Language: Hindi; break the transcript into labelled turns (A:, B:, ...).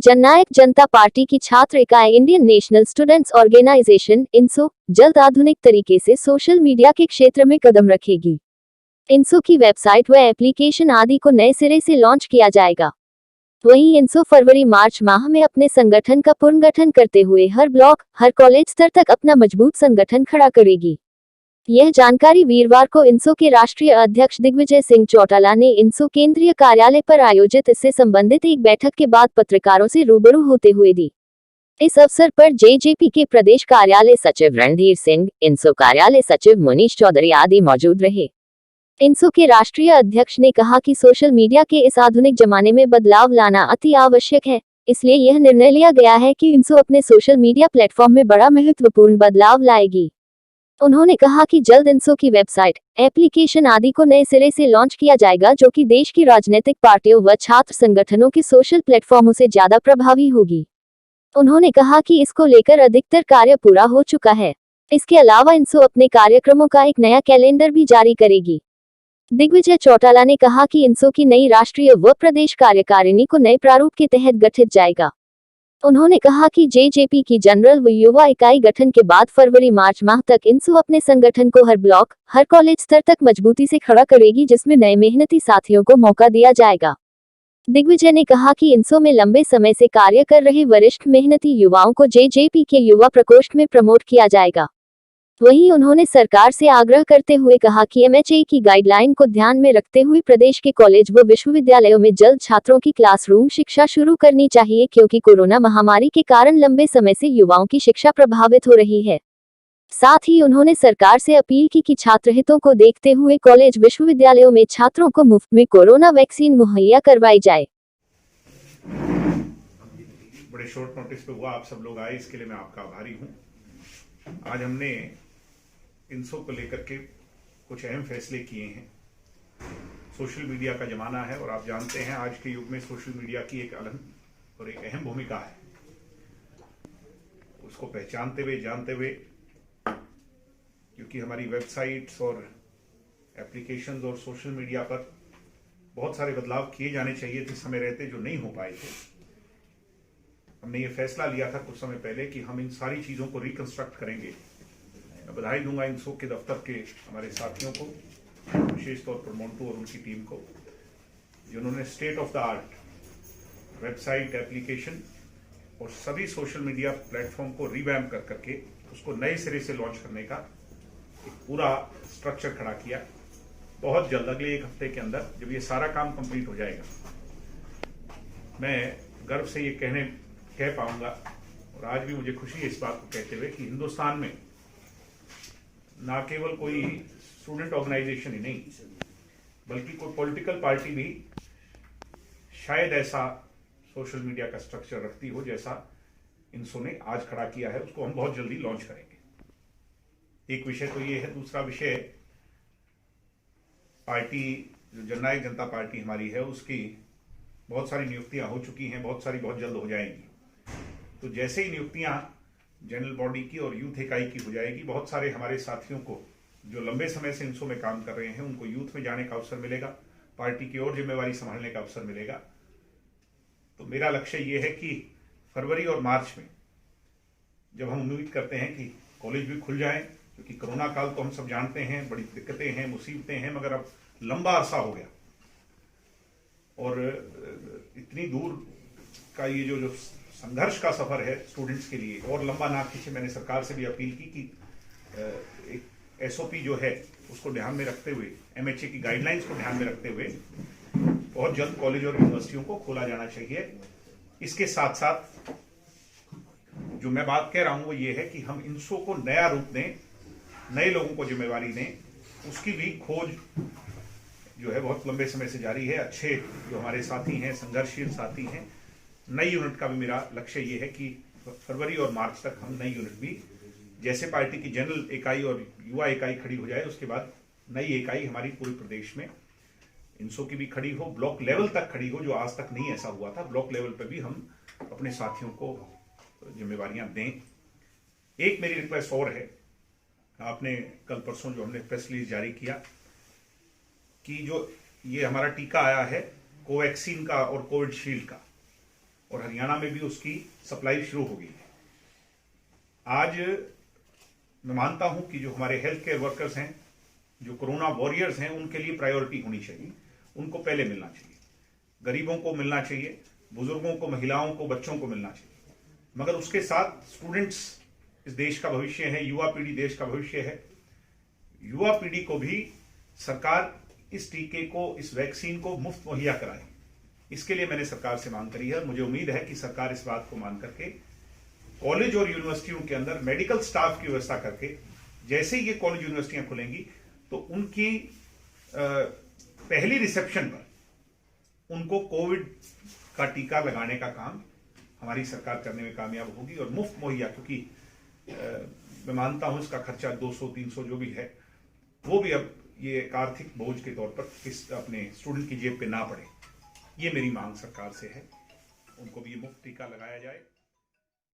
A: जननायक जनता पार्टी की छात्र इकाई इंडियन नेशनल स्टूडेंट्स ऑर्गेनाइजेशन इंसो जल्द आधुनिक तरीके से सोशल मीडिया के क्षेत्र में कदम रखेगी। इंसो की वेबसाइट व एप्लीकेशन आदि को नए सिरे से लॉन्च किया जाएगा। वहीं इंसो फरवरी मार्च माह में अपने संगठन का पुनर्गठन करते हुए हर ब्लॉक, हर कॉलेज स्तर तक अपना मजबूत संगठन खड़ा करेगी। यह जानकारी वीरवार को इंसो के राष्ट्रीय अध्यक्ष दिग्विजय सिंह चौटाला ने इंसो केंद्रीय कार्यालय पर आयोजित इससे संबंधित एक बैठक के बाद पत्रकारों से रूबरू होते हुए दी। इस अवसर पर जेजेपी के प्रदेश कार्यालय सचिव रणधीर सिंह, इंसो कार्यालय सचिव मुनीश चौधरी आदि मौजूद रहे। इंसो के राष्ट्रीय अध्यक्ष ने कहा कि सोशल मीडिया के इस आधुनिक जमाने में बदलाव लाना अति आवश्यक है, इसलिए यह निर्णय लिया गया है कि इंसो अपने सोशल मीडिया प्लेटफॉर्म में बड़ा महत्वपूर्ण बदलाव लाएगी। उन्होंने कहा कि जल्द इंसो की वेबसाइट, एप्लीकेशन आदि को नए सिरे से लॉन्च किया जाएगा, जो कि देश की राजनीतिक पार्टियों व छात्र संगठनों के सोशल प्लेटफॉर्मों से ज्यादा प्रभावी होगी। उन्होंने कहा कि इसको लेकर अधिकतर कार्य पूरा हो चुका है। इसके अलावा इंसो अपने कार्यक्रमों का एक नया कैलेंडर भी जारी करेगी। दिग्विजय चौटाला ने कहा कि इंसो की नई राष्ट्रीय व प्रदेश कार्यकारिणी को नए प्रारूप के तहत गठित जाएगा। उन्होंने कहा कि जेजेपी की जनरल व युवा इकाई गठन के बाद फरवरी मार्च माह तक इंसो अपने संगठन को हर ब्लॉक, हर कॉलेज स्तर तक मजबूती से खड़ा करेगी, जिसमें नए मेहनती साथियों को मौका दिया जाएगा। दिग्विजय ने कहा कि इंसो में लंबे समय से कार्य कर रहे वरिष्ठ मेहनती युवाओं को जेजेपी के युवा प्रकोष्ठ में प्रमोट किया जाएगा। वहीं उन्होंने सरकार से आग्रह करते हुए कहा कि एमएचए की गाइडलाइन को ध्यान में रखते हुए प्रदेश के कॉलेज व विश्वविद्यालयों में जल्द छात्रों की क्लासरूम शिक्षा शुरू करनी चाहिए, क्योंकि कोरोना महामारी के कारण लंबे समय से युवाओं की शिक्षा प्रभावित हो रही है। साथ ही उन्होंने सरकार से अपील की कि छात्र हितों को देखते हुए कॉलेज विश्वविद्यालयों में छात्रों को मुफ्त में कोरोना वैक्सीन मुहैया करवाई जाए।
B: बड़े शॉर्ट नोटिस पे हुआ, आप सब लोग आए, इसके लिए मैं आपका आभारी हूँ। आज हमने इंसो को लेकर के कुछ अहम फैसले किए हैं। सोशल मीडिया का जमाना है और आप जानते हैं आज के युग में सोशल मीडिया की एक अलग और एक अहम भूमिका है। उसको पहचानते हुए, जानते हुए, क्योंकि हमारी वेबसाइट्स और एप्लीकेशंस और सोशल मीडिया पर बहुत सारे बदलाव किए जाने चाहिए थे समय रहते, जो नहीं हो पाए थे। हमने ये फैसला लिया था कुछ समय पहले कि हम इन सारी चीज़ों को रिकंस्ट्रक्ट करेंगे। मैं बधाई दूंगा इंसो के दफ्तर के हमारे साथियों को, विशेष तौर पर मोन्टू और उनकी टीम को, जिन्होंने state of the art website, application और सभी सोशल मीडिया प्लेटफॉर्म को रिवैम्प कर करके उसको नए सिरे से लॉन्च करने का एक पूरा स्ट्रक्चर खड़ा किया। बहुत जल्द, अगले एक हफ्ते के अंदर, जब ये सारा काम कंप्लीट हो जाएगा, मैं गर्व से ये कह पाऊंगा, और आज भी मुझे खुशी है इस बात को कहते हुए, कि हिंदुस्तान में ना केवल कोई स्टूडेंट ऑर्गेनाइजेशन ही नहीं, बल्कि कोई पॉलिटिकल पार्टी भी शायद ऐसा सोशल मीडिया का स्ट्रक्चर रखती हो जैसा इंसो ने आज खड़ा किया है। उसको हम बहुत जल्दी लॉन्च करेंगे। एक विषय तो ये है। दूसरा विषय, पार्टी जो जननायक जनता पार्टी हमारी है, उसकी बहुत सारी नियुक्तियां हो चुकी हैं, बहुत सारी बहुत जल्द हो जाएंगी। तो जैसे ही नियुक्तियां जनरल बॉडी की और यूथ इकाई की हो जाएगी, बहुत सारे हमारे साथियों को जो लंबे समय से इंसो में काम कर रहे हैं, उनको यूथ में जाने का अवसर मिलेगा, पार्टी की और जिम्मेवारी संभालने का अवसर मिलेगा। तो मेरा लक्ष्य ये है कि फरवरी और मार्च में, जब हम उम्मीद करते हैं कि कॉलेज भी खुल जाएं, क्योंकि कोरोना काल तो हम सब जानते हैं, बड़ी दिक्कतें हैं, मुसीबतें हैं, मगर अब लंबा अरसा हो गया और इतनी दूर का ये जो संघर्ष का सफर है स्टूडेंट्स के लिए, और लंबा ना खींचे। मैंने सरकार से भी अपील की कि एक एसओपी जो है उसको ध्यान में रखते हुए, एमएचए की गाइडलाइंस को ध्यान में रखते हुए बहुत जल्द कॉलेज और यूनिवर्सिटियों को खोला जाना चाहिए। इसके साथ साथ जो मैं बात कह रहा हूं वो ये है कि हम इंसो को नया रूप दें, नए लोगों को जिम्मेवारी दें। उसकी भी खोज जो है बहुत लंबे समय से जारी है। अच्छे जो हमारे साथी हैं, संघर्षशील साथी हैं। नई यूनिट का भी मेरा लक्ष्य ये है कि फरवरी और मार्च तक हम नई यूनिट भी, जैसे पार्टी की जनरल इकाई और युवा इकाई खड़ी हो जाए, उसके बाद नई इकाई हमारी पूरे प्रदेश में इंसो की भी खड़ी हो, ब्लॉक लेवल तक खड़ी हो, जो आज तक नहीं ऐसा हुआ था। ब्लॉक लेवल पर भी हम अपने साथियों को जिम्मेवारियां दें। एक मेरी रिक्वेस्ट और है, आपने कल परसों जो हमने प्रेस रिलीज जारी किया कि जो ये हमारा टीका आया है कोवैक्सीन का और कोविशील्ड का, और हरियाणा में भी उसकी सप्लाई शुरू हो गई है। आज मैं मानता हूं कि जो हमारे हेल्थ केयर वर्कर्स हैं, जो कोरोना वॉरियर्स हैं, उनके लिए प्रायोरिटी होनी चाहिए, उनको पहले मिलना चाहिए। गरीबों को मिलना चाहिए, बुजुर्गों को, महिलाओं को, बच्चों को मिलना चाहिए, मगर उसके साथ स्टूडेंट्स इस देश का भविष्य है, युवा पीढ़ी देश का भविष्य है। युवा पीढ़ी को भी सरकार इस टीके को, इस वैक्सीन को मुफ्त मुहैया कराए, इसके लिए मैंने सरकार से मांग करी है। और मुझे उम्मीद है कि सरकार इस बात को मान करके कॉलेज और यूनिवर्सिटियों के अंदर मेडिकल स्टाफ की व्यवस्था करके, जैसे ही ये कॉलेज यूनिवर्सिटियां खुलेंगी तो उनकी पहली रिसेप्शन पर उनको कोविड का टीका लगाने का काम हमारी सरकार करने में कामयाब होगी। और मुफ्त मुहैया, क्योंकि मैं मानता हूं इसका खर्चा 200-300 जो भी है, वो भी अब ये एक आर्थिक बोझ के तौर पर अपने स्टूडेंट की जेब पे ना पड़े। ये मेरी मांग सरकार से है, उनको भी ये मुफ्त टीका लगाया जाए।